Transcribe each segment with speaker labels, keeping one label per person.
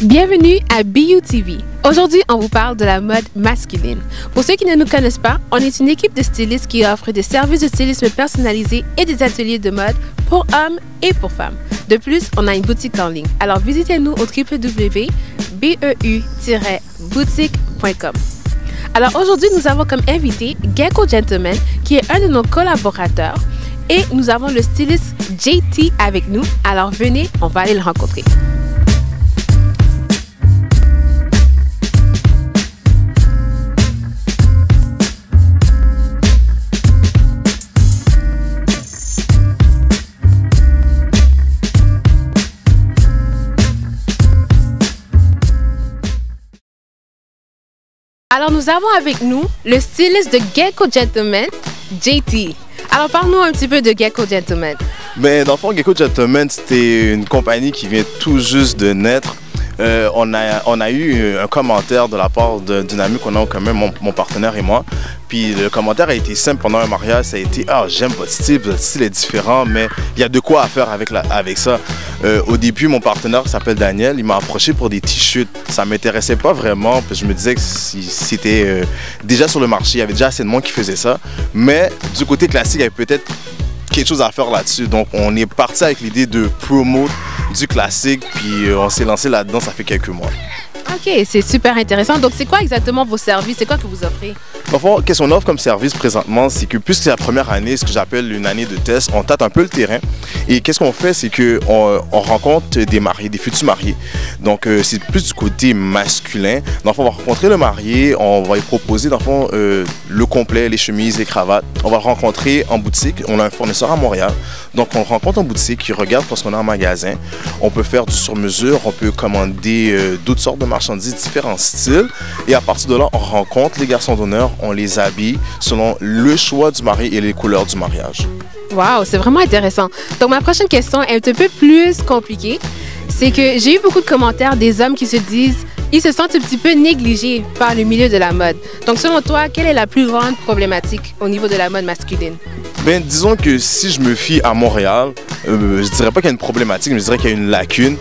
Speaker 1: Bienvenue à BUTV. Aujourd'hui, on vous parle de la mode masculine. Pour ceux qui ne nous connaissent pas, on est une équipe de stylistes qui offre des services de stylisme personnalisés et des ateliers de mode pour hommes et pour femmes. De plus, on a une boutique en ligne. Alors visitez-nous au www.beu-boutique.com. Alors aujourd'hui, nous avons comme invité Gecko Gentleman, qui est un de nos collaborateurs, et nous avons le styliste JT avec nous. Alors venez, on va aller le rencontrer. Alors, nous avons avec nous le styliste de Gecko Gentleman, JT. Alors, parle-nous un petit peu de Gecko Gentleman.
Speaker 2: Ben, dans le fond, Gecko Gentleman, c'était une compagnie qui vient tout juste de naître. On a eu un commentaire de la part d'une amie qu'on a en commun, mon partenaire et moi. Puis le commentaire a été simple pendant un mariage, ça a été « Ah, j'aime votre style est différent, mais il y a de quoi à faire avec ça. » Au début, mon partenaire qui s'appelle Daniel, il m'a approché pour des t-shirts. Ça ne m'intéressait pas vraiment, parce que je me disais que c'était déjà sur le marché, il y avait déjà assez de monde qui faisait ça. Mais du côté classique, il y avait peut-être quelque chose à faire là-dessus. Donc on est parti avec l'idée de promouvoir du classique, puis on s'est lancé là-dedans, ça fait quelques mois.
Speaker 1: Ok, c'est super intéressant. Donc c'est quoi exactement vos services? C'est quoi que vous offrez?
Speaker 2: Enfin, qu'est-ce qu'on offre comme service présentement, c'est que puisque c'est la première année, ce que j'appelle une année de test, on tâte un peu le terrain. Et qu'est-ce qu'on fait, c'est qu'on rencontre des mariés, des futurs mariés. Donc c'est plus du côté masculin. Dans le fond, on va rencontrer le marié, on va lui proposer dans le fond le complet, les chemises, les cravates. On va le rencontrer en boutique. On a un fournisseur à Montréal. Donc on le rencontre en boutique, il regarde ce qu'on a en magasin. On peut faire du sur-mesure, on peut commander d'autres sortes de marchandises, différents styles. Et à partir de là, on rencontre les garçons d'honneur, on les habille selon le choix du mari et les couleurs du mariage.
Speaker 1: Wow, c'est vraiment intéressant. Donc ma prochaine question est un petit peu plus compliquée. C'est que j'ai eu beaucoup de commentaires des hommes qui se disent, ils se sentent un petit peu négligés par le milieu de la mode. Donc selon toi, quelle est la plus grande problématique au niveau de la mode masculine?
Speaker 2: Ben, disons que si je me fie à Montréal, je dirais pas qu'il y a une problématique, mais je dirais qu'il y a une lacune.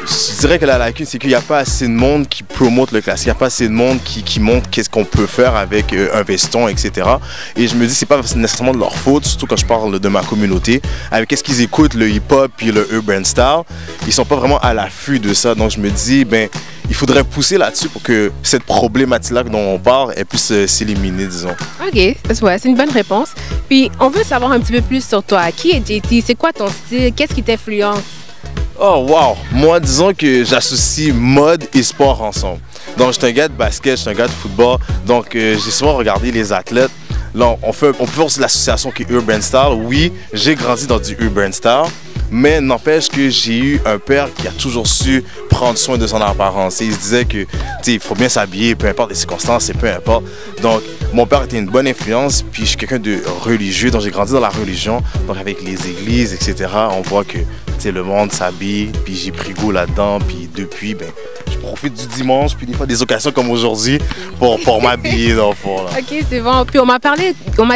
Speaker 2: Je dirais que la lacune, c'est qu'il n'y a pas assez de monde qui promote le classique. Il n'y a pas assez de monde qui montre qu'est-ce qu'on peut faire avec un veston, etc. Et je me dis, c'est pas nécessairement de leur faute, surtout quand je parle de ma communauté. Avec qu'est-ce qu'ils écoutent, le hip-hop et le urban style, ils sont pas vraiment à l'affût de ça. Donc je me dis, ben, il faudrait pousser là-dessus pour que cette problématique-là dont on parle, elle puisse s'éliminer, disons. Ok,
Speaker 1: ouais, c'est une bonne réponse. Puis, on veut savoir un petit peu plus sur toi. Qui est JT? C'est quoi ton style? Qu'est-ce qui t'influence?
Speaker 2: Oh wow! Moi, disons que j'associe mode et sport ensemble. Donc, je suis un gars de basket, je suis un gars de football. Donc, j'ai souvent regardé les athlètes. Là, on peut faire aussi l'association qui est Urban Style. Oui, j'ai grandi dans du Urban Style. Mais n'empêche que j'ai eu un père qui a toujours su prendre soin de son apparence. Et il se disait que, il faut bien s'habiller, peu importe les circonstances, et peu importe. Donc, mon père était une bonne influence, puis je suis quelqu'un de religieux, donc j'ai grandi dans la religion. Donc, avec les églises, etc., on voit que, le monde s'habille, puis j'ai pris goût là-dedans, puis depuis, ben, je profite du dimanche, puis des fois des occasions comme aujourd'hui pour m'habiller dans le fond. Là.
Speaker 1: Ok, c'est bon. Puis on m'a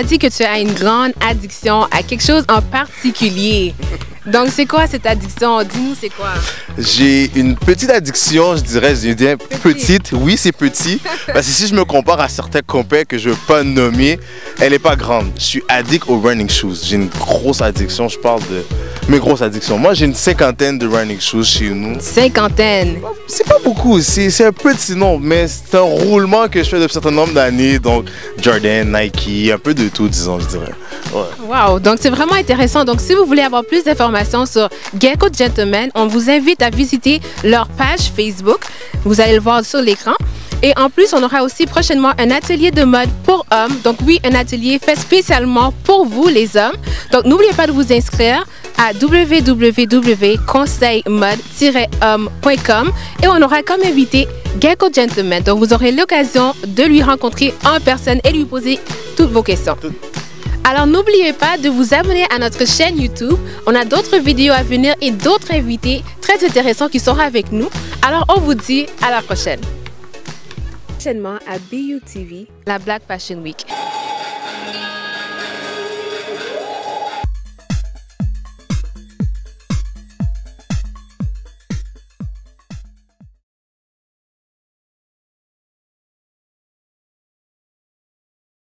Speaker 1: dit que tu as une grande addiction à quelque chose en particulier. Donc, c'est quoi cette addiction? Dis-nous, c'est quoi?
Speaker 2: J'ai une petite addiction, je dirais petite. Oui, c'est petit. Parce que si je me compare à certains compères que je ne veux pas nommer, elle n'est pas grande. Je suis addict aux running shoes. J'ai une grosse addiction. Je parle de mes grosses addictions. Moi, j'ai une cinquantaine de running shoes chez nous.
Speaker 1: Cinquantaine? C'est
Speaker 2: pas beaucoup. C'est un petit nombre, mais c'est un roulement que je fais depuis un certain nombre d'années. Donc, Jordan, Nike, un peu de tout, disons, je dirais. Ouais.
Speaker 1: Wow! Donc, c'est vraiment intéressant. Donc, si vous voulez avoir plus d'informations sur Gecko Gentleman, on vous invite à visiter leur page Facebook. Vous allez le voir sur l'écran. Et en plus, on aura aussi prochainement un atelier de mode pour hommes. Donc oui, un atelier fait spécialement pour vous, les hommes. Donc n'oubliez pas de vous inscrire à www.conseilmode-homme.com et on aura comme invité Gecko Gentleman. Donc vous aurez l'occasion de lui rencontrer en personne et lui poser toutes vos questions. Alors n'oubliez pas de vous abonner à notre chaîne YouTube. On a d'autres vidéos à venir et d'autres invités très intéressants qui seront avec nous. Alors on vous dit à la prochaine. Prochainement à BUTV, la Black Fashion Week.